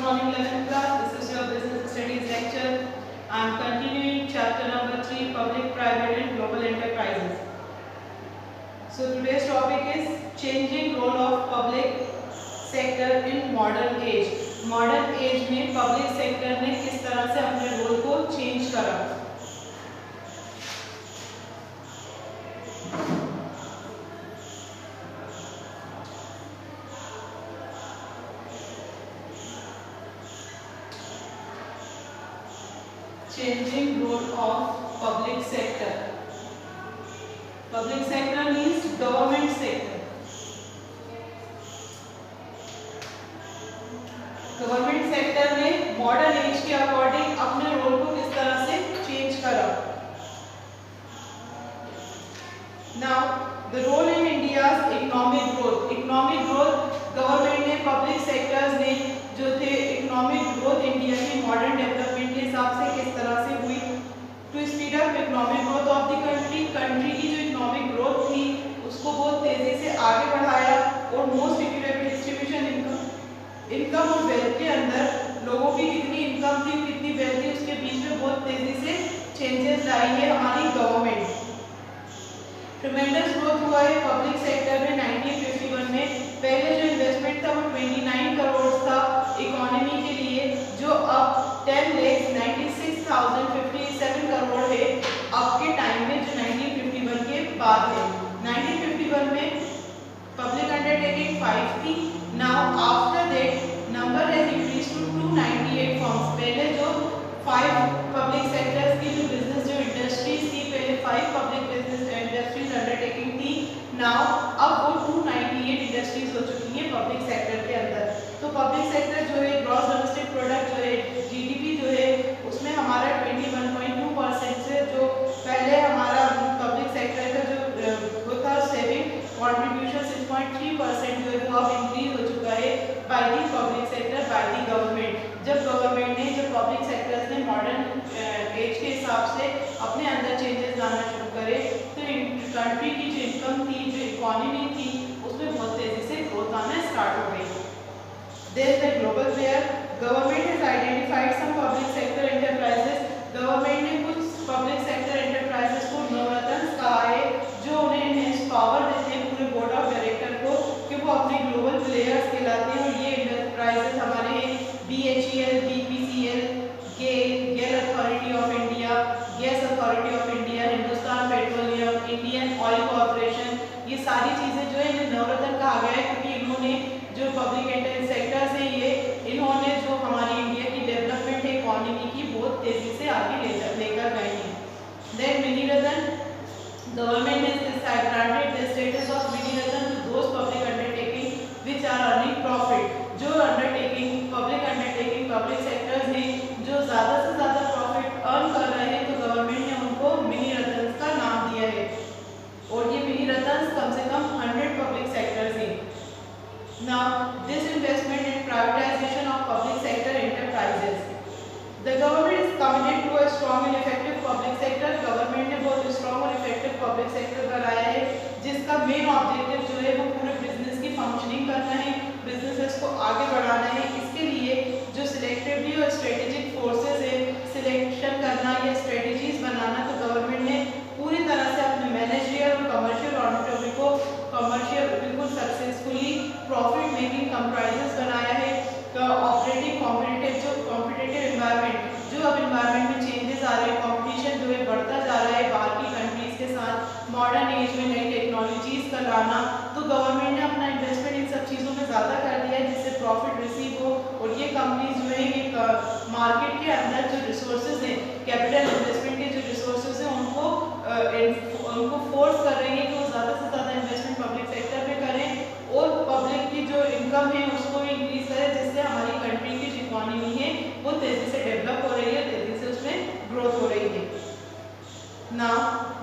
morning 11th class. This is your business studies lecture. I am continuing chapter number 3, public, private and global enterprises. So today's topic is changing role of public sector in modern age. Modern age में public sector ने किस तरह से अपने role को change करा. Changing role of public sector. Public sector means government sector. Government sector ने modern age के अकॉर्डिंग अपने रोल को किस तरह से चेंज करा. Now the role in India's economic growth. Economic growth government ने पब्लिक सेक्टर्स ने जो थे इकोनॉमिक ग्रोथ इंडिया की मॉडर्न डेवलपमेंट के हिसाब से किस तरह से हुई. To speed up economic growth of the country. Country की जो इकोनॉमिक ग्रोथ थी उसको बहुत तेजी से आगे बढ़ाया और मोस्ट इक्विटेबल डिस्ट्रीब्यूशन इनकम और वेल्थ के अंदर लोगों की कितनी इनकम थी कितनी वेल्थ थी उसके बीच में बहुत तेजी से चेंजेस लाई है हमारी गवर्नमेंट. ट्रिमेंडस ग्रोथ हुआ है पब्लिक सेक्टर में 1951 में. पहले जो इन्वेस्टमेंट था वो 29 करोड़ था इकोनॉमी के लिए, जो अब 10,96,057 करोड़ है अब के टाइम में, जो 1951 के बाद है. 1951 में पब्लिक अंडरटेकिंग 5 थी. Now after that number has increased to 298 firms. पहले जो 5 पब्लिक सेक्टर्स की जो बिजनेस जो इंडस्ट्रीज थी, पहले 5 पब्लिक बिजनेस इंडस्ट्रीज अंडरटेकिंग थी. नाउ अब वो 298 इंडस्ट्रीज हो चुकी हैं पब्लिक सेक्टर के अंदर. तो पब्लिक सेक्टर जो है ग्रॉस डोमेस्टिक प्रोडक्ट जो है जीडीपी जो है उसमें हमारा 21.2% से जो पहले हमारा पब्लिक सेक्टर का जो वो था सेविंग कॉन्ट्रीब्यूशन 6.3% जो है वो अब इंक्रीज हो चुका है by the public sector by the government. जब गवर्नमेंट ने जो पब्लिक सेक्टर्स ने मॉडर्न एज के हिसाब से अपने अंदर चेंजेस लाना शुरू करे तो कंट्री की जो इनकम थी जो इकोनॉमी थी उसमें बहुत तेजी से ग्रोथ आना स्टार्ट हो गई. There the global player. Government has identified some public sector enterprises. Government ने कुछ पब्लिक सेक्टर एंटरप्राइजेस को नवरत्न कहा है जो उन्हें इनहेंस पावर देते हैं पूरे बोर्ड ऑफ डायरेक्टर को कि वो अपने ग्लोबल प्लेयर्स कहलाते हैं. और ये एंटरप्राइजेस हमारे हैं BHEL, BPCL, GAIL Authority of India, Gas Authority of India, Hindustan Petroleum, Indian Oil Corporation. ये सारी चीज़ें जो है इन्हें नवरत्न कहा गया है क्योंकि इन्होंने जो पब्लिक सेक्टर्स है ये इन्होंने जो हमारी इंडिया की डेवलपमेंट है इकोनॉमी की बहुत तेजी से आगे लेकर गए हैं. Then mini ratna. गवर्नमेंट ने granted the status of mini ratna to those public undertaking which are earning profit. जो अंडरटेकिंग पब्लिक सेक्टर्स हैं जो ज़्यादा से ज़्यादा प्रॉफिट अर्न कर रहे हैं तो गवर्नमेंट ने उनको मिनी रत्न का नाम दिया है. और ये मिनी रत्न कम से कम 100 पब्लिक सेक्टर्स हैं. Now, this investment in privatization of public sector enterprises. The government is committed to a strong and effective public sector. Government ने बहुत strong और effective public sector बनाया है जिसका main objective जो है वो पूरे business की functioning करना है, businesses को आगे बढ़ाना है. इसके लिए जो selectively और strategic forces है selection करना या strategies बनाना, तो government ने पूरी तरह से अपने managerial और commercial ऑडिटरी को कमर्शियल बिल्कुल सक्सेसफुली प्रॉफिट मेकिंग कंप्राइजेस बनाया है. ऑपरेटिंग कॉम्पिटिटिव एनवायरनमेंट जो अब एनवायरनमेंट में चेंजेस आ रहे हैं, कंपटीशन जो है बढ़ता जा रहा है बाहर की कंट्रीज के साथ, मॉडर्न एज में नई टेक्नोलॉजीज का लाना, तो गवर्नमेंट ने अपना इन्वेस्टमेंट इन सब चीज़ों में ज़्यादा कर दिया है जिससे प्रॉफिट रिसीव हो. और ये कंपनीज जो है ये मार्केट के अंदर जो रिसोर्सेज हैं कैपिटल इन्वेस्टमेंट के जो रिसोर्सेज हैं उनको फोर्स कर रही है कि वो ज़्यादा से ज़्यादा इन्वेस्टमेंट पब्लिक सेक्टर में करें और पब्लिक की जो इनकम है उसको भी इंक्रीज करें जिससे हमारी कंट्री की जो इकोनॉमी है वो तेज़ी से डेवलप हो रही है, तेज़ी से उसमें ग्रोथ हो रही है. ना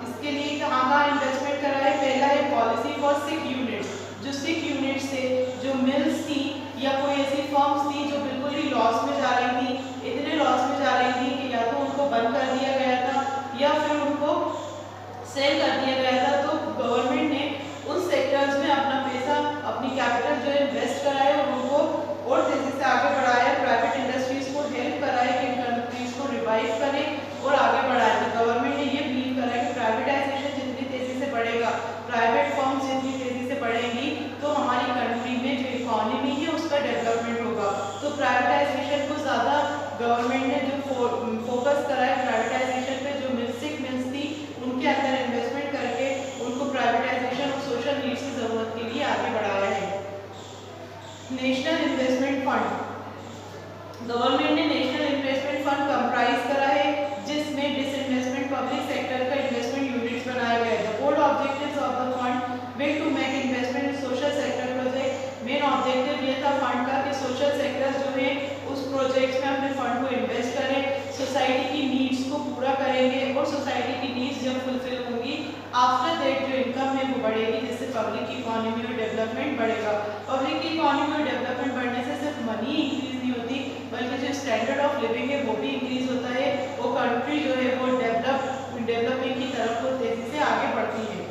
इसके लिए कहाँ इन्वेस्टमेंट करा है. पहला है पॉलिसी फॉर 6 यूनिट्स. जो 6 यूनिट से जो मिल्स थी या कोई ऐसी फर्म्स थी जो बिल्कुल ही लॉस में जा रही थी, इतने लॉस में जा रही थी कि या तो उनको बंद कर दिया गया था या फिर उनको सेल कर दिया गया था. तो गवर्नमेंट ने नेशनल इन्वेस्टमेंट फंड कंप्राइज करा है जिसमें डिसइन्वेस्टमेंट पब्लिक सेक्टर का इन्वेस्टमेंट यूनिट्स बनाया गया है। The board objectives of the fund will to make investment in social sector project. Main objective ये था फंड का कि सोशल सेक्टर जो है उस प्रोजेक्ट्स में अपने फंड को इन्वेस्ट करें, सोसाइटी की नीड्स को पूरा करेंगे और सोसाइटी की नीड्स जब फुलफिल होंगी आफ्टर दैट जो इनकम है वो बढ़ेगी, जिससे पब्लिक इकोनॉमी और डेवलपमेंट बढ़ेगा। पब्लिक इकोनॉमी और डेवलपमेंट बढ़ने से सिर्फ मनी इंक्रीज नहीं होती बल्कि जो स्टैंडर्ड ऑफ लिविंग है वो भी इंक्रीज होता है, वो कंट्री जो है वो डेवलपमेंट की तरफ वो तेजी से आगे बढ़ती है।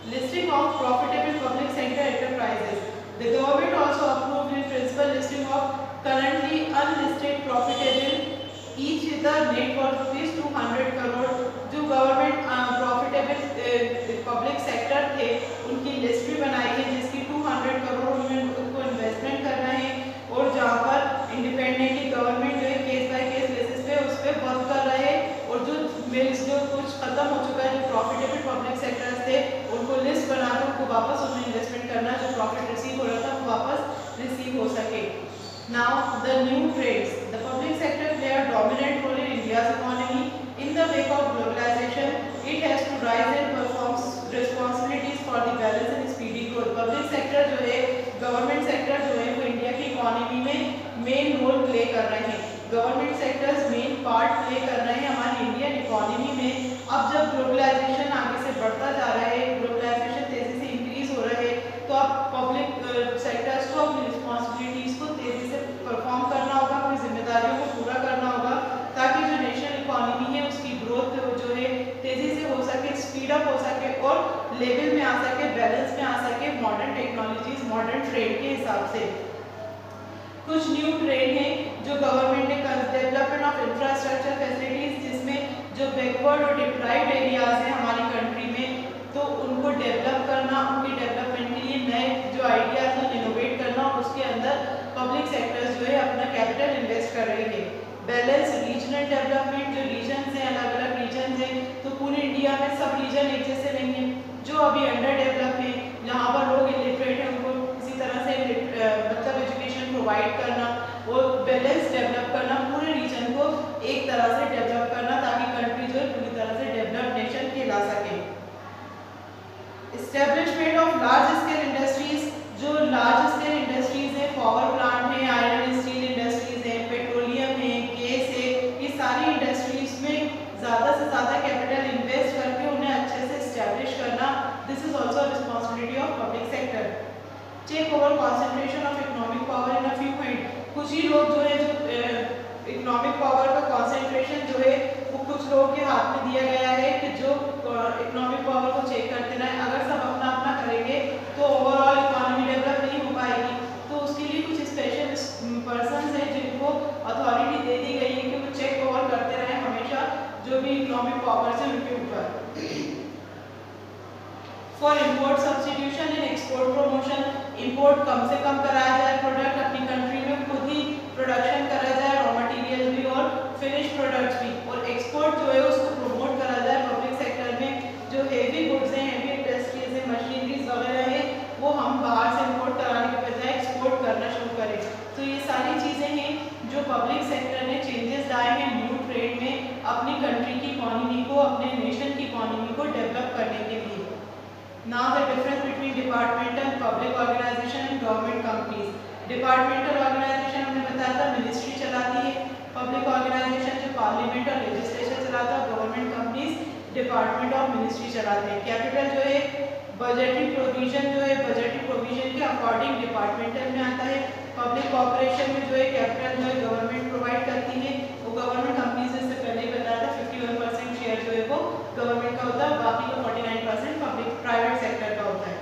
Listing of profitable public sector enterprises. The government also approved in principle listing of currently unlisted profitable each with a net worth rupees 200 crore। जो गवर्नमेंट प्रॉफिटेबल पब्लिक सेक्टर थे उनकी लिस्ट भी बनाई है जिसकी 200 करोड़ उनको इन्वेस्टमेंट करना है और जहाँ पर इंडिपेंडेंटली गवर्नमेंट जो है केस बाय केस बेसिस पे उस पर वर्क कर रहा है और जो मिल्स जो कुछ खत्म हो चुका है जो प्रॉफिटेबल पब्लिक सेक्टर्स थे उनको लिस्ट बनाकर उनको वापस उन्हें इन्वेस्टमेंट करना, जो प्रॉफिट रिसीव हो रहा था वो वापस रिसीव हो सके। Now the new trades. The public sector play a dominant role in India's economy in the wake of globalisation. It has to rise and perform responsibilities for the balance and speedy growth. Public sector जो है government sector जो है वो India की economy में main role play कर रहे हैं। Government sectors main part play कर रहे हैं हमारी इंडियन इकोनॉमी में। अब जब ग्लोबलाइजेशन आगे से बढ़ता जा रहा है, ग्लोबलाइजेशन तेजी से इंक्रीज हो रहा है, तो अब पब्लिक सेक्टर्स को अपनी रिस्पांसिबिलिटीज को तेजी से परफॉर्म करना होगा, अपनी जिम्मेदारियों को पूरा करना होगा ताकि जो नेशनल इकोनॉमी है उसकी ग्रोथ जो है तेजी से हो सके, स्पीड अप हो सके और लेवल में आ सके, बैलेंस में आ सके मॉडर्न टेक्नोलॉजीज, मॉडर्न ट्रेड के हिसाब से। कुछ न्यू ट्रेड है जो गवर्नमेंट ने डेवलपमेंट ऑफ इंफ्रास्ट्रक्चर फैसिलिटीज, जिसमें जो बैकवर्ड और डिप्राइव्ड एरियाज हैं हमारी कंट्री में तो उनको डेवलप करना, उनके डेवलपमेंट के लिए नए जो आइडियाज हैं इनोवेट करना और उसके अंदर पब्लिक सेक्टर्स जो है अपना कैपिटल इन्वेस्ट कर रही है। बैलेंस रीजनल डेवलपमेंट, जो रीजन्स हैं अलग अलग रीजन्स हैं तो पूरे इंडिया में सब रीजन एक जैसे नहीं है, जो अभी अंडर डेवलप है जहाँ पर लोग इलिटरेट हैं उनको किसी तरह से मतलब एजुकेशन प्रोवाइड करना और बैलेंस डेवलप करना, पूरे रीजन को एक तरह से डेवलप करना ताकि कंट्री जो है पूरी तरह से डेवलप्ड नेशन कहला सके। Establishment of large scale industries. जो लार्ज स्केल इंडस्ट्रीज हैं, पावर प्लांट है, आयरन स्टील इंडस्ट्रीज है, पेट्रोलियम है, गैस है, ये सारी इंडस्ट्रीज में ज़्यादा से ज़्यादा कैपिटल इन्वेस्ट करके उन्हें अच्छे से एस्टेब्लिश करना, this is also responsibility of public sector. Check over concentration of economic power in a few point. कुछ ही लोग जो है जो इकोनॉमिक पावर का कॉन्सेंट्रेशन जो है वो कुछ लोगों के हाथ में दिया गया है कि जो इकोनॉमिक पावर को चेक करते रहें। अगर सब अपना अपना करेंगे तो ओवरऑल इकोनॉमी डेवलप नहीं हो पाएगी, तो उसके लिए कुछ स्पेशल पर्सन्स हैं जिनको अथॉरिटी दे दी गई है कि वो चेक ओवर करते रहें हमेशा जो भी इकोनॉमिक पावर है उनके ऊपर। For import substitution and export promotion. Import कम से कम कराया जाए, प्रोडक्ट अपनी कंट्री में खुद ही प्रोडक्शन करा जाए, रॉ मटेरियल भी और फिनिश प्रोडक्ट्स भी, और एक्सपोर्ट जो है उसको प्रमोट करा जाए। पब्लिक सेक्टर में जो हेवी गुड्स हैं, हेवी इंडस्ट्रीज हैं, मशीनरीज वगैरह हैं, वो हम बाहर से इम्पोर्ट कराने के बजाय एक्सपोर्ट करना शुरू करें। तो ये सारी चीज़ें हैं जो पब्लिक सेक्टर ने चेंजेस लाए हैं न्यू ट्रेड में अपनी कंट्री की इकोनॉमी को, अपने नेशन की इकोनॉमी को डेवलप करने के लिए। Now the difference between departmental public organization and government companies. Departmental organization हमने बताया था मिनिस्ट्री चलाती है, पब्लिक ऑर्गेनाइजेशन जो पार्लियामेंट और लेजिस्लेचर चलाता है, government companies department of ministry चलाते हैं। कैपिटल जो है बजटरी प्रोविजन जो है बजटरी प्रोविजन के अकॉर्डिंग डिपार्टमेंटल में आता है। पब्लिक कॉर्पोरेशन में जो है कैपिटल जो है गवर्नमेंट प्रोवाइड करती है, वो गवर्नमेंट कंपनीज से पहले बताया था 51% शेयर जो है वो गवर्नमेंट का होता है, बाकी का 49% पब्लिक प्राइवेट सेक्टर का होता है।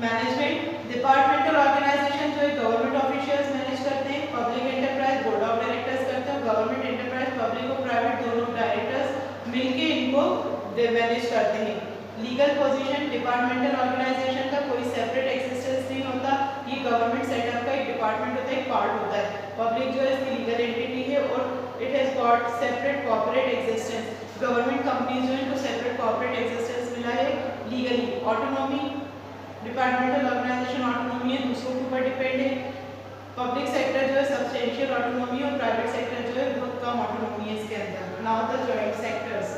मैनेजमेंट डिपार्टमेंटल ऑर्गेनाइजेशन जो है गवर्नमेंट ऑफिशियल्स मैनेज करते हैं, public enterprise board of directors करते हैं, गवर्नमेंट एंटरप्राइज पब्लिक और प्राइवेट दोनों डायरेक्टर्स मिलके इनको मैनेज करते हैं। लीगल पोजीशन डिपार्टमेंटल ऑर्गेनाइजेशन का कोई सेपरेट एक्सिस्टेंस नहीं होता, ये गवर्नमेंट सेटअप का एक डिपार्टमेंट होता है, एक पार्ट होता है। पब्लिक जो है इसकी लीगल एंटिटी है और it has got separate corporate existence. Government companies जो है इनको सेपरेट कॉर्पोरेट एक्सिस्टेंस मिला है legally. Autonomy departmental organization autonomy है, दूसरों के ऊपर डिपेंड है। पब्लिक सेक्टर जो है सब्सटेंशियल ऑटोनॉमी और प्राइवेट सेक्टर जो है बहुत कम ऑटोनॉमी है इसके अंदर। Now the joint sectors.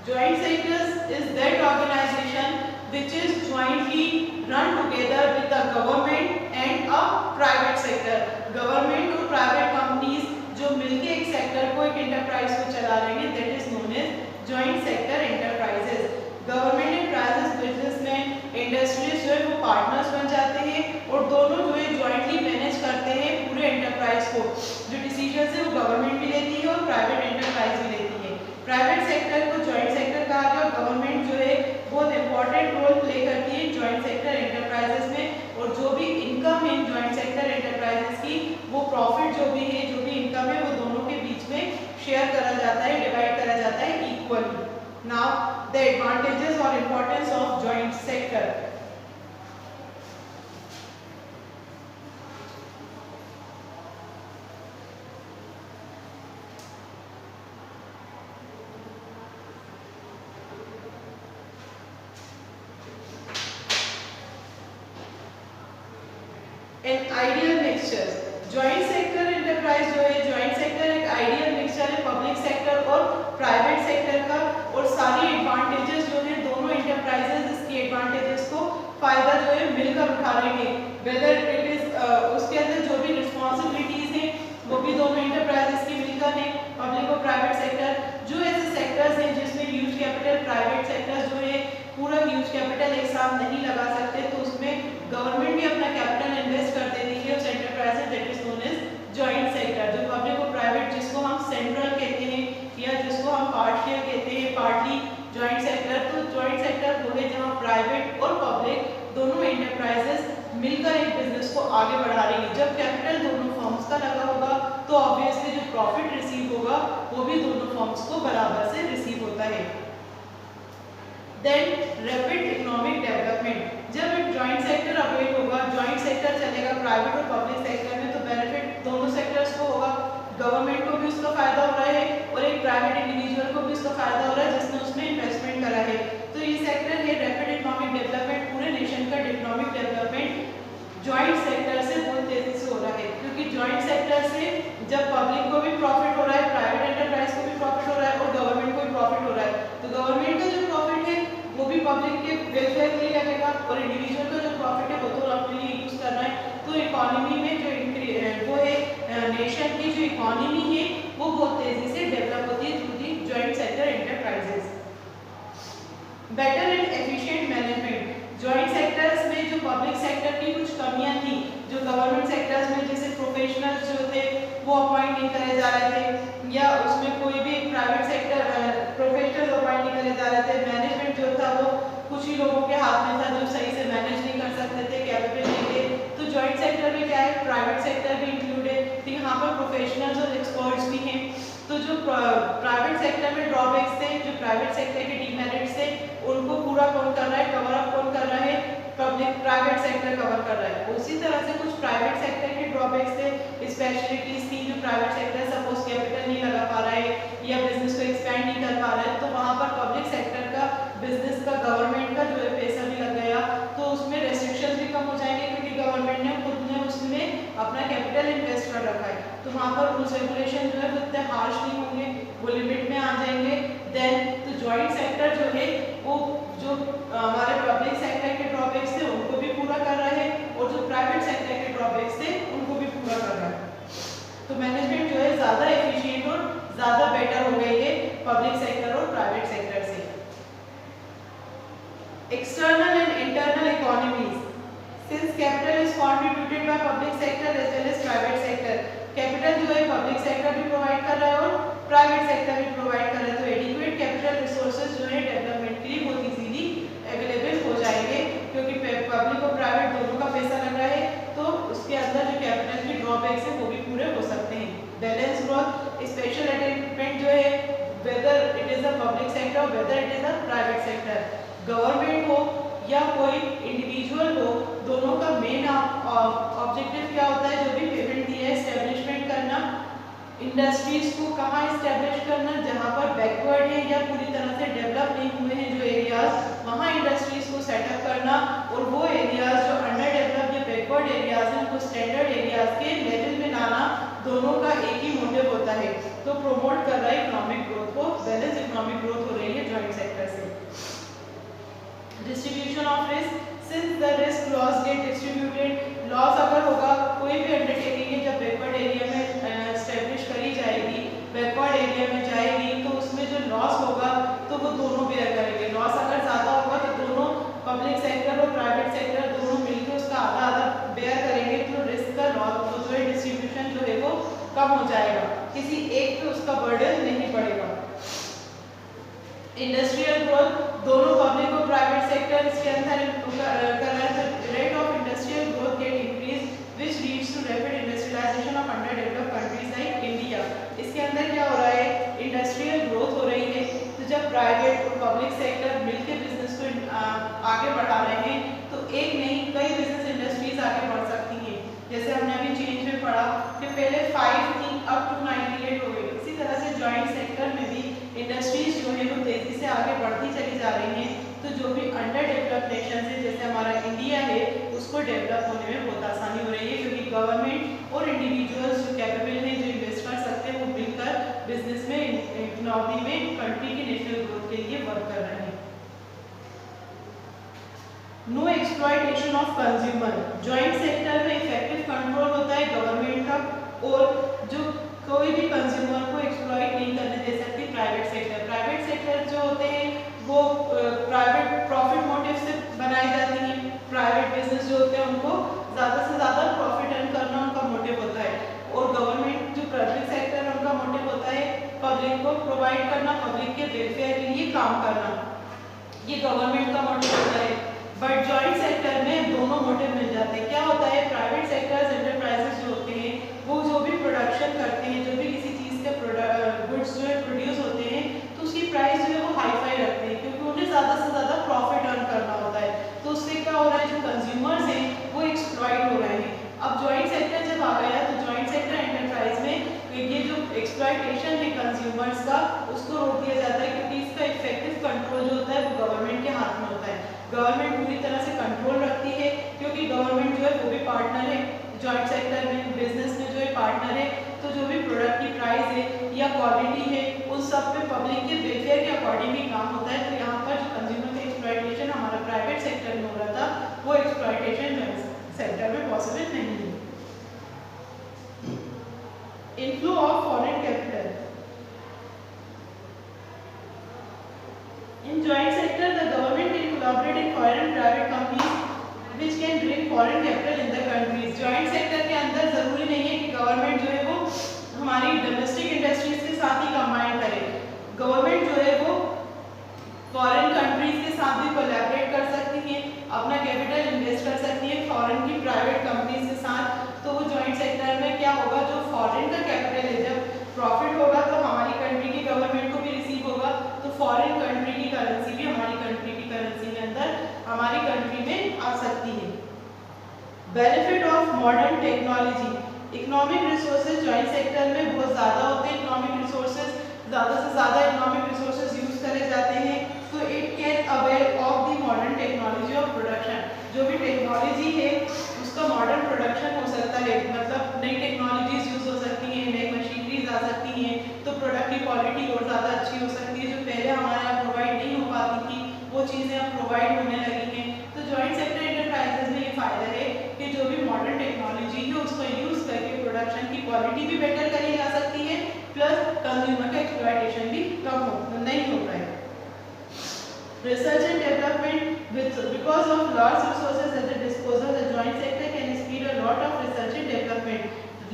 Joint sectors is that organization which is jointly run together with the government and a private sector. Government और private companies जो मिलके एक सेक्टर को, एक एंटरप्राइज को चला रहे हैं, that is known as joint sector enterprises. Government and private business में इंडस्ट्रीज जो है वो पार्टनर्स बन जाते हैं और दोनों जो है जॉइंटली मैनेज करते हैं पूरे एंटरप्राइज को। जो डिसीजन है वो गवर्नमेंट भी लेती है और प्राइवेट एंटरप्राइज भी लेती है। प्राइवेट सेक्टर को जॉइंट सेक्टर कहा गया। गवर्नमेंट जो है बहुत इंपॉर्टेंट रोल प्ले करती है जॉइंट सेक्टर एंटरप्राइजेस में, और जो भी इनकम है जॉइंट सेक्टर एंटरप्राइजेस की, वो प्रॉफिट जो भी है, जो भी इनकम है, वो दोनों के बीच में शेयर करा जाता है, डिवाइड करा जाता है इक्वली। नाउ द एडवांटेजेस और importance of joint sector. An ideal mixture. Joint sector enterprise जो है, जॉइंट सेक्टर एक आइडियल मिक्सचर है पब्लिक सेक्टर और प्राइवेट सेक्टर का, और सारी एडवांटेजेस जो है दोनों एंटरप्राइजेस इसकी एडवांटेजेस को फायदा जो है मिलकर उठा रहे हैं। वेदर इट इज उसके अंदर जो भी रिस्पॉन्सिबिलिटीज हैं वो भी दोनों एंटरप्राइजेस की मिलकर है, पब्लिक और प्राइवेट सेक्टर। जो ऐसे सेक्टर्स हैं जिसमें ह्यूज कैपिटल, प्राइवेट सेक्टर जो है पूरा ह्यूज कैपिटल एक साथ नहीं लगा सकते, तो उसमें गवर्नमेंट भी अपना कैपिटल इन्वेस्ट कर देती है उस एंटरप्राइज में, that is known as joint sector. जो पब्लिक और प्राइवेट, जिसको हम सेंट्रल कहते हैं या जिसको हम पार्शियल कहते हैं, पार्टली जॉइंट सेक्टर। तो जॉइंट सेक्टर वो है जहाँ प्राइवेट और पब्लिक दोनों एंटरप्राइजेस मिलकर एक बिजनेस को आगे बढ़ा रही है। जब कैपिटल दोनों फर्म्स का लगा होगा तो ऑब्वियसली जो प्रॉफिट रिसीव होगा वो भी दोनों फर्म्स को बराबर से रिसीव होता है। Then rapid economic development. जब एक जॉइंट सेक्टर अवेल होगा, जॉइंट सेक्टर चलेगा प्राइवेट और पब्लिक सेक्टर में, तो बेनिफिट दोनों सेक्टर्स को होगा। गवर्नमेंट को भी उसका फायदा हो रहा है और एक प्राइवेट इंडिविजुअल को भी उसका फायदा हो रहा है जिसने उसमें इन्वेस्टमेंट करा है। तो ये सेक्टर है रैपिड इकोनॉमिक डेवलपमेंट। पूरे नेशन का इकोनॉमिक डेवलपमेंट जॉइंट सेक्टर से बहुत तेजी से हो रहा है, क्योंकि जॉइंट सेक्टर से जब पब्लिक को भी प्रॉफिट हो रहा है, प्राइवेट एंटरप्राइज को भी प्रॉफिट हो रहा है और गवर्नमेंट को भी प्रॉफिट हो रहा है, तो गवर्नमेंट का जो प्रॉफिट है वो भी पब्लिक के वेलफेयर के लिए लगेगा और इंडिविजुअल का जो प्रॉफिट है वो तो अपने लिए यूज कर रहा है। तो इकोनॉमी में जो वो है, नेशन की जो इकोनॉमी है वो बहुत तेजी से डेवलप होती है through the joint sector enterprises. Better and efficient management. Joint sectors में जो पब्लिक सेक्टर की कुछ कमियां थी, जो गवर्नमेंट सेक्टर्स में जैसे प्रोफेशनल्स जो थे वो अपॉइंट नहीं करे जा रहे थे, या उसमें कोई भी प्राइवेट सेक्टर प्रोफेशनल अपॉइंट नहीं करे जा रहे थे, मैनेजमेंट जो था वो कुछ ही लोगों के हाथ में था जो सही से मैनेज नहीं कर सकते थे, कैपेबल नहीं थे। तो जॉइंट सेक्टर में क्या है, प्राइवेट सेक्टर भी इंक्लूड है, तो यहाँ पर प्रोफेशनल्स और एक्सपर्ट्स भी हैं। तो जो प्राइवेट सेक्टर में ड्रॉबैक्स थे, जो प्राइवेट सेक्टर के डीमेरिट्स थे, उनको पूरा कौन कर रहा है, कवर अप कौन कर रहा है, पब्लिक प्राइवेट सेक्टर कवर कर रहा है। उसी तरह से कुछ प्राइवेट सेक्टर के ड्रॉबैक्स थे, स्पेशलिटीज थी, जो प्राइवेट सेक्टर सपोज कैपिटल नहीं लगा पा रहा है या बिजनेस को एक्सपेंड नहीं कर पा रहा है, तो वहाँ पर पब्लिक सेक्टर का, बिजनेस का, गवर्नमेंट का जो है पैसा भी लग गया, तो उसमें रेस्ट्रिक्शंस भी कम हो जाएंगे क्योंकि गवर्नमेंट ने खुद ने उसमें अपना कैपिटल इन्वेस्ट कर रखा है। तो वहाँ पर रूल्स रेगुलेशन जो है वो इतने हार्श नहीं होंगे, वो लिमिट में आ जाएंगे। देन तो जॉइंट सेक्टर जो है वो जो हमारे पब्लिक सेक्टर के ड्रॉबैक्स थे उनको भी पूरा कर रहा है और जो प्राइवेट सेक्टर के ड्रॉबैक्स थे उनको भी पूरा कर रहा है। तो मैनेजमेंट जो है ज़्यादा एफिशिएंट और ज़्यादा बेटर हो गई है पब्लिक सेक्टर और प्राइवेट सेक्टर से। External and internal economies. Since capital is contributed by public sector as well as private sector, capital जो है पब्लिक सेक्टर भी प्रोवाइड कर रहा है और प्राइवेट सेक्टर भी प्रोवाइड कर रहा है, तो एडिक्वेट कैपिटल रिसोर्सेज जो है डेवलपमेंट के लिए बहुत इजीली अवेलेबल हो जाएंगे, क्योंकि पब्लिक और प्राइवेट दोनों का पैसा लग रहा है, तो उसके अंदर जो कैपिटल की ड्रॉबैक्स है वो भी पूरे हो सकते हैं। बैलेंस ग्रोथ, स्पेशल और whether it is a private sector. Government हो या कोई इंडिविजुअल हो, दोनों का मेन ऑब्जेक्टिव क्या होता है? जो भी पेमेंट दिया है एस्टेब्लिशमेंट करना, इंडस्ट्रीज को कहाँ इस्टेब्लिश करना, जहाँ पर बैकवर्ड है या पूरी तरह से डेवलप नहीं हुए हैं जो एरियाज, वहाँ इंडस्ट्रीज को सेटअप करना, और वो एरियाज जो अंडर डेवलप या बैकवर्ड एरियाज हैं उनको स्टैंडर्ड एरियाज के लेवल में लाना, दोनों का एक ही मोटिव होता है। तो प्रोमोट कर रहा है इकोनॉमिक ग्रोथ को, बैलेंस इकोनॉमिक ग्रोथ हो रही है जॉइंट सेक्टर से। Distribution of risk, since the risk loss get distributed, loss अगर होगा कोई भी अंडरटेकिंग है जब बैकवर्ड एरिया में एस्टेब्लिश करी जाएगी, बैकवर्ड एरिया में जाएगी, तो उसमें जो लॉस होगा तो वो दोनों बेयर करेंगे। लॉस अगर ज़्यादा होगा तो दोनों पब्लिक सेक्टर और प्राइवेट सेक्टर दोनों मिलकर उसका आधा आधा बेयर करेंगे, तो रिस्क का लॉस जो है डिस्ट्रीब्यूशन जो है वो कम हो जाएगा, किसी एक पे उसका बर्डन नहीं पड़ेगा। इंडस्ट्रियल ग्रोथ, दोनों पब्लिक और प्राइवेट सेक्टर इसके अंदर rate of industrial growth get increase which leads to rapid industrialization of under developed countries like India. इसके अंदर क्या हो रहा है? इंडस्ट्रियल ग्रोथ हो रही है, तो जब प्राइवेट और पब्लिक सेक्टर मिलकर बिजनेस को आगे बढ़ा रहे हैं तो एक नहीं कई बिजनेस इंडस्ट्रीज आगे बढ़ सकती हैं। जैसे हमने अभी चेंज में पढ़ा कि पहले 5 थी अब 298 हो गई। इसी तरह से जॉइंट सेक्टर में भी इंडस्ट्रीज जो है वो तेजी से आगे बढ़ती चली जा रही हैं, तो जो भी अंडर डेवलप्ड नेशन है जैसे हमारा इंडिया है उसको डेवलप होने में बहुत आसानी हो रही है, क्योंकि गवर्नमेंट और इंडिविजुअल्स जो कैपेबल हैं, जो इन्वेस्ट कर सकते हैं, वो मिलकर बिजनेस में, इकोनॉमी में, कंट्री की नेशनल ग्रोथ के लिए वर्क कर रहे हैं। No exploitation of consumer, joint sector में इफेक्टिव कंट्रोल होता है गवर्नमेंट का, और जो कोई भी कंज्यूमर को एक्सप्लॉइट नहीं करने दे सकती प्राइवेट सेक्टर। प्राइवेट सेक्टर जो होते हैं वो प्राइवेट प्रॉफिट मोटिव से बनाई जाती हैं। प्राइवेट बिजनेस जो होते हैं उनको ज़्यादा से ज़्यादा प्रॉफिट अर्न करना उनका मोटिव होता है, और गवर्नमेंट जो पब्लिक सेक्टर है उनका मोटिव होता है पब्लिक को प्रोवाइड करना, पब्लिक के वेलफेयर के लिए काम करना, ये गवर्नमेंट का मोटिव होता है। बट जॉइंट सेक्टर में दोनों मोटिव मिल जाते हैं। क्या होता है? प्राइवेट सेक्टर्स एंटरप्राइजेस जो होते हैं वो जो भी प्रोडक्शन करते हैं, जो भी किसी चीज़ के गुड्स जो है प्रोड्यूस होते हैं, तो उसकी प्राइस जो है वो हाई फाई रखते हैं, क्योंकि उन्हें ज़्यादा से ज़्यादा प्रॉफिट अर्न करना होता है। तो उससे क्या हो रहा है? जो कंज्यूमर्स हैं वो एक्सप्लॉइट हो रहे हैं। अब जॉइंट सेक्टर जब आ गया तो जॉइंट सेक्टर एंटरप्राइज में ये जो एक्सप्लॉइटेशन है कंज्यूमर्स का उसको रोक दिया जाता है, क्योंकि इसका इफेक्टिव कंट्रोल जो होता है वो गवर्नमेंट के हाथ में होता है। गवर्नमेंट पूरी तरह से कंट्रोल रखती है, क्योंकि गवर्नमेंट जो है वो भी पार्टनर है जॉइंट सेक्टर में, बिजनेस में जो है पार्टनर है। तो जो भी प्रोडक्ट की प्राइस है या क्वालिटी है उन सब पे पब्लिक के वेलफेयर के अकॉर्डिंग ही काम होता है। तो यहाँ पर जो कंज्यूमर का एक्सप्लॉइटेशन हमारा प्राइवेट सेक्टर में हो रहा था वो एक्सप्लॉइटेशन सेक्टर में पॉसिबल नहीं है। Inflow of foreign capital, in joint sector the government can collaborate in foreign and private companies which can bring foreign capital in the countries। joint sector के अंदर जरूरी नहीं है कि गवर्नमेंट जो है वो हमारी डोमेस्टिक इंडस्ट्रीज के साथ ही कंबाइन करे। गवर्नमेंट जो है वो फॉरेन कंट्रीज के साथ भी कोलैबोरेट कर सकती है, अपना कैपिटल इन्वेस्ट कर सकती है फॉरेन की प्राइवेट कंपनीज के साथ। तो वो जॉइंट सेक्टर में क्या होगा? जो फॉरेन का कैपिटल है जब प्रॉफिट होगा तो हमारी कंट्री की गवर्नमेंट को भी रिसीव होगा, तो फॉरेन कंट्री की करेंसी भी हमारी कंट्री की करेंसी में अंदर हमारी कंट्री में आ सकती है। Benefit of modern technology, economic resources joint sector में बहुत ज़्यादा होते हैं। इकोनॉमिक रिसोर्सेज ज़्यादा से ज़्यादा इकोनॉमिक रिसोर्सेज यूज़ करे जाते हैं, तो it can avail of the modern technology of production. जो भी टेक्नोलॉजी है उसका मॉडर्न प्रोडक्शन हो सकता है, मतलब नई टेक्नोलॉजीज यूज़ हो सकती हैं, नई मशीनरीज आ सकती हैं, तो प्रोडक्ट की क्वालिटी और ज़्यादा अच्छी हो सकती है। जो पहले हमारे यहाँ प्रोवाइड नहीं हो पाती थी वो चीज़ें अब प्रोवाइड होने लगी हैं। तो जॉइंट सेक्टर एंटरप्राइजेज में ये फ़ायदा है कि जो भी मॉडर्न टेक्नोलॉजी है उसको यूज़ करके प्रोडक्शन की क्वालिटी भी बेटर करी जा सकती है, प्लस कंज्यूमर का एक्सप्लॉइटेशन भी नहीं हो रहा है। Research and development, because of large resources at the disposal, the joint sector can speed a lot of research and development.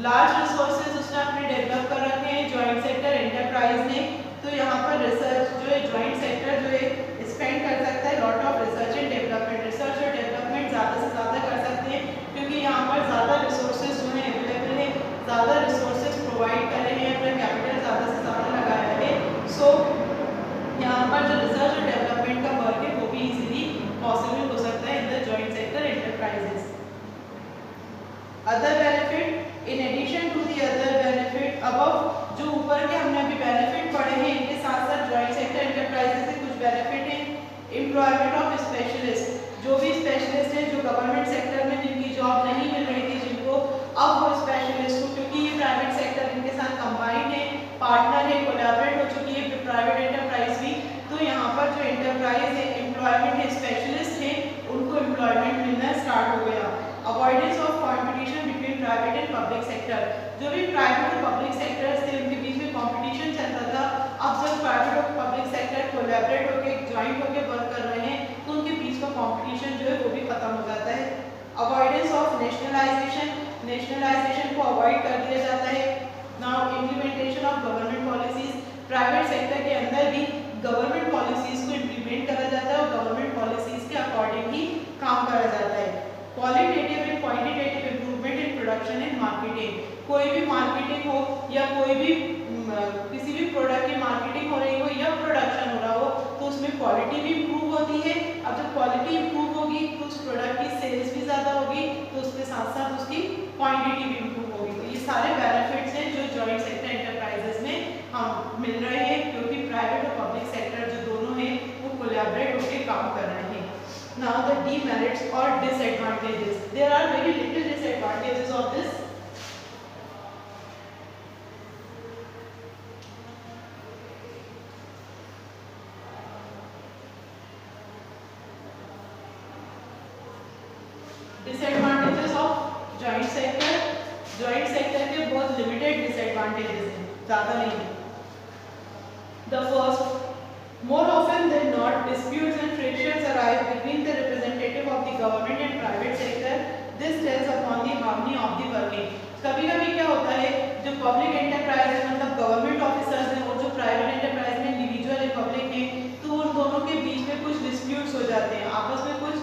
Large resources उसने अपने डेवलप कर रखे हैं जॉइंट सेक्टर एंटरप्राइज ने, तो यहाँ पर रिसर्च जो है जॉइंट सेक्टर जो है स्पेंड कर सकता है lot of research and development. Research और डेवलपमेंट ज़्यादा से ज़्यादा कर सकते हैं, क्योंकि यहाँ पर ज़्यादा रिसोर्सेज जो है अवेलेबल है, ज़्यादा रिसोर्सेज प्रोवाइड कर रहे हैं, अपना कैपिटल ज़्यादा से ज़्यादा लगाया है। सो यहाँ पर जो other benefit in addition to the other benefit, above जो ऊपर के हमने अभी बेनिफिट पढ़े हैं इनके साथ साथ जॉइंट सेक्टर एंटरप्राइजेस से कुछ बेनिफिट हैं। एम्प्लॉयमेंट ऑफ स्पेशलिस्ट, जो भी स्पेशलिस्ट हैं जो गवर्नमेंट सेक्टर में जिनकी जॉब नहीं मिल रही थी जिनको, अब वो स्पेशलिस्ट को, क्योंकि ये प्राइवेट सेक्टर इनके साथ कंबाइंड है, पार्टनर है, कोलैबोरेट हो चुकी है प्राइवेट एंटरप्राइज भी, तो यहाँ पर जो एंटरप्राइज है एम्प्लॉयमेंट है स्पेशलिस्ट है उनको एम्प्लॉयमेंट मिलना स्टार्ट हो गया। Avoidance of competition between private and public sector, जो भी प्राइवेट और पब्लिक सेक्टर्स थे उनके बीच में कॉम्पिटिशन चलता था, अब जब प्राइवेट और पब्लिक सेक्टर कोलैबोरेट होकर ज्वाइंट होकर वर्क कर रहे हैं तो उनके बीच का कॉम्पिटिशन जो है वो भी खत्म हो जाता है। अवॉइडेंस ऑफ नेशनलाइजेशन, नेशनलाइजेशन को अवॉइड कर दिया जाता है। Now implementation of government policies, private sector के अंदर भी गवर्नमेंट पॉलिसीज को इम्प्लीमेंट करा जाता है और गवर्नमेंट पॉलिसीज के अकॉर्डिंग ही काम करा जाता है। Qualitative and quantitative improvement in production and marketing, कोई भी मार्केटिंग हो या कोई भी किसी भी प्रोडक्ट की मार्केटिंग हो रही हो या प्रोडक्शन हो रहा हो तो उसमें क्वालिटी भी इंप्रूव होती है। अब जब क्वालिटी इंप्रूव होगी तो उस प्रोडक्ट की सेल्स भी ज़्यादा होगी तो उसके साथ साथ उसकी क्वांटिटी भी इंप्रूव होगी। तो ये सारे बेनिफिट्स हैं जो जॉइंट सेक्टर एंटरप्राइजेस में हम मिल रहे हैं, क्योंकि प्राइवेट और पब्लिक सेक्टर जो दोनों हैं वो कोलैबोरेट होकर काम कर रहे हैं। Now the demerits or disadvantages. There are very little disadvantages of this. Disadvantages of joint sector. Joint sector के बहुत limited disadvantages हैं, ज़्यादा नहीं है. The first, more often than not, disputes and frictions arise between the representative of the government and private sector. This tells upon the harmony of the working. कभी-कभी क्या होता है, जो पब्लिक एंटरप्राइज है मतलब गवर्नमेंट ऑफिसर्स हैं और जो प्राइवेट एंटरप्राइज में इंडिविजुअल है पब्लिक है, तो उन दोनों के बीच में कुछ डिस्प्यूट्स हो जाते हैं, आपस में कुछ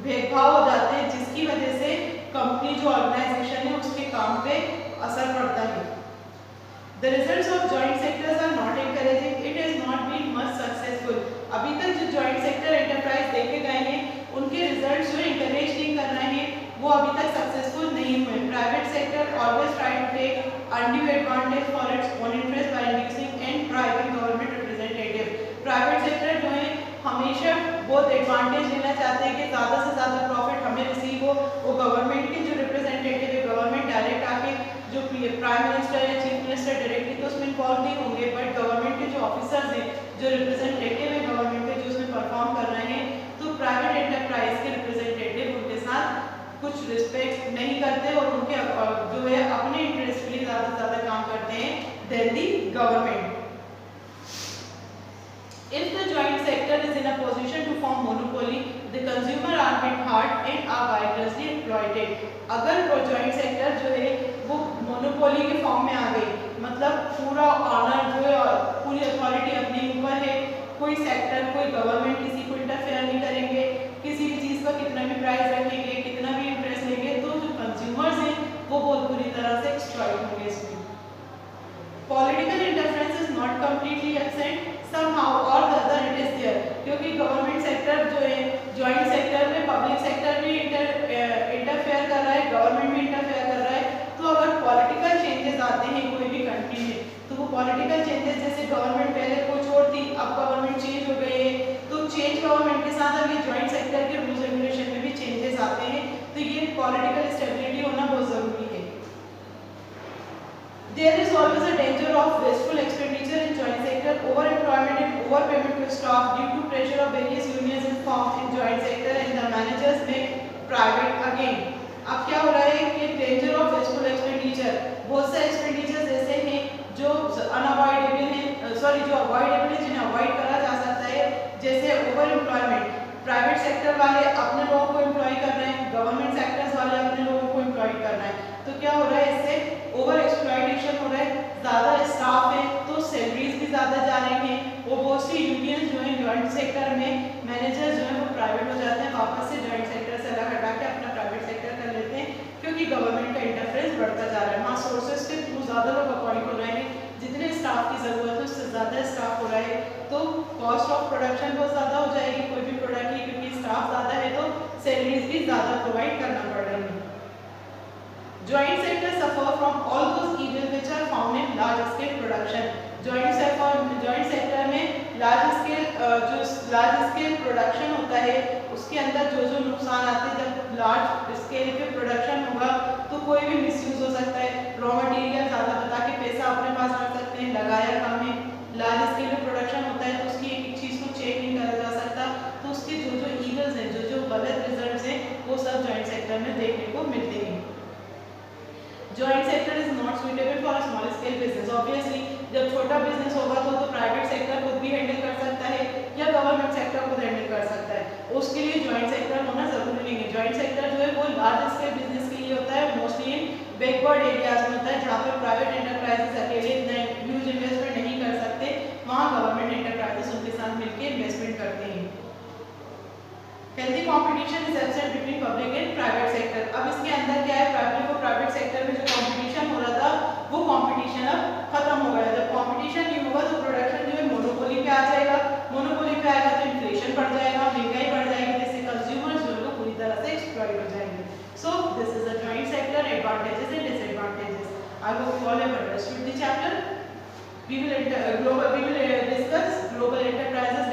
भेदभाव हो जाते हैं जिसकी वजह से कंपनी जो ऑर्गेनाइजेशन है उसके काम पे असर पड़ता है। The results of joint sectors are not encouraging. It has not been much successful. अभी तक जो joint sector enterprise देखे गए हैं, उनके results जो encourage नहीं कर रहे हैं, वो अभी तक successful नहीं हुए। Private sector always try to take undue advantage for its own interest by inducing and bribing government representative. Private sector जो है हमेशा बहुत एडवांटेज लेना चाहते हैं कि ज़्यादा से ज़्यादा प्रॉफिट हमें रिसीव हो, वो गवर्नमेंट के जो रिप्रेजेंटेटिव है गवर्नमेंट डायरेक्ट आके जो प्राइम मिनिस्टर या चीफ मिनिस्टर डायरेक्टली तो उसमें इन्वॉल्व नहीं होंगे, बट गवर्नमेंट के जो ऑफिसर्स हैं जो रिप्रेजेंटेटिव है गवर्नमेंट के जो उसमें परफॉर्म कर रहे हैं, तो प्राइवेट एंटरप्राइज के रिप्रेजेंटेटिव उनके साथ कुछ रिस्पेक्ट नहीं करते और उनके जो है अपने इंटरेस्ट के लिए ज़्यादा से ज़्यादा काम करते हैं then the government. If the joint sector is in a position to form monopoly, the consumer are hit hard and are vigorously exploited. अगर वो joint sector जो है वो मोनोपोली के फॉर्म में आ गई, मतलब पूरा ऑनर जो है पूरी अथॉरिटी अपने ऊपर है, कोई सेक्टर कोई गवर्नमेंट किसी को इंटरफेयर नहीं करेंगे, किसी भी चीज़ का कितना भी प्राइस रखेंगे, कितना भी इंटरेस्ट लेंगे, तो जो कंज्यूमर्स हैं वो बहुत बुरी तरह से एक्सप्लॉइट होंगे इसमें। Political interference is not completely absent. Somehow or the other it is there. क्योंकि गवर्नमेंट सेक्टर जो है जॉइंट सेक्टर में पब्लिक सेक्टर भी इंटरफेयर कर रहा है, गवर्नमेंट भी इंटरफेयर कर रहा है, तो अगर पॉलिटिकल चेंजेस आते हैं कोई भी कंट्री में, तो वो पॉलिटिकल चेंजेस जैसे गवर्नमेंट पहले कुछ और थी अब गवर्नमेंट चेंज हो गई है, तो चेंज गवर्नमेंट के साथ अभी जॉइंट सेक्टर के रूल्स रेगुलेशन में भी चेंजेस आते हैं, तो ये पॉलिटिकल स्टेबिलिटी होना बहुत ज़रूरी है। There is always a danger of wasteful expenditure in joint sector, overemployment and overpayment to staff due to pressure of various unions and firms in joint sector and the managers make private again. अब क्या हो रहा है कि danger of wasteful expenditure, बहुत से expenditures ऐसे हैं जो unavoidable हैं, जो avoidable हैं जिन्हें avoid करा जा सकता है, जैसे overemployment, प्राइवेट सेक्टर वाले अपने लोगों को एम्प्लॉय कर रहे हैं, गवर्नमेंट सेक्टर्स वाले अपने लोगों को एम्प्लॉय कर रहे हैं, तो क्या हो रहा है इससे ओवर एक्सप्लॉयटेशन हो रहा है, ज़्यादा स्टाफ है तो सैलरीज भी ज़्यादा जा रही हैं, वो बहुत सी यूनियन जो है जॉइंट सेक्टर में मैनेजर जो है वो प्राइवेट हो जाते हैं, वापस से जॉइंट सेक्टर से अलग हटा के अपना प्राइवेट सेक्टर कर लेते हैं, क्योंकि गवर्नमेंट का इंटरफेरेंस बढ़ता जा रहा है, वहाँ सोर्सेज के थ्रू ज़्यादा लोग अपॉइंट हो रहे हैं, जितने स्टाफ की ज़रूरत है उससे ज़्यादा स्टाफ हो रहा है, तो कॉस्ट ऑफ प्रोडक्शन बहुत ज़्यादा हो जाएगी कोई भी प्रोडक्ट की, क्योंकि स्टाफ ज़्यादा है तो सैलरीज भी ज़्यादा प्रोवाइड करना पड़ रही है। Joint sector suffer from all those evils which are found in large scale production. Joint sector में large scale production होता है, उसके अंदर जो नुकसान आते हैं जब large scale पे production होगा तो कोई भी मिसयूज हो सकता है, रॉ मटेरियल ज़्यादा बता के पैसा अपने पास रख सकते हैं, लगाया कम है। लार्ज स्केल पे प्रोडक्शन होता है तो उसकी एक एक चीज़ को चेक नहीं करा जा सकता, तो उसके जो ईगल्स हैं, जो गलत रिजल्ट्स हैं, वो सब जॉइंट सेक्टर में देखने को मिलते हैं। Joint sector is not suitable for small scale business. Obviously जब छोटा बिजनेस होगा तो प्राइवेट सेक्टर खुद भी हैंडल कर सकता है या गवर्नमेंट सेक्टर खुद हैंडल कर सकता है, उसके लिए जॉइंट सेक्टर होना जरूरी नहीं है। जॉइंट सेक्टर जो है वो लार्ज स्केल बिजनेस के लिए होता है, मोस्टली इन बैकवर्ड एरियाज में होता है जहाँ पर प्राइवेट एंटरप्राइजेस अकेले इतना ह्यूज इन्वेस्टमेंट नहीं कर सकते, वहाँ गवर्नमेंट एंटरप्राइजेस उनके साथ मिलकर इन्वेस्टमेंट करते हैं। Healthy competition is absent between public and private sector. अब इसके अंदर क्या है, पब्लिक और प्राइवेट सेक्टर में जो कॉम्पिटिशन हो रहा था वो कॉम्पिटिशन अब खत्म हो गया। जब कॉम्पिटिशन नहीं होगा तो प्रोडक्शन जो है मोनोपोली पे आ जाएगा, मोनोपोली पे आएगा तो इन्फ्लेशन बढ़ जाएगा, महंगाई बढ़ जाएगी, जिससे कंज्यूमर्स जो है पूरी तरह से एक्सप्लॉइट हो जाएंगे। So this is a joint sector advantages and disadvantages. I hope you all have understood the chapter. We will discuss global enterprises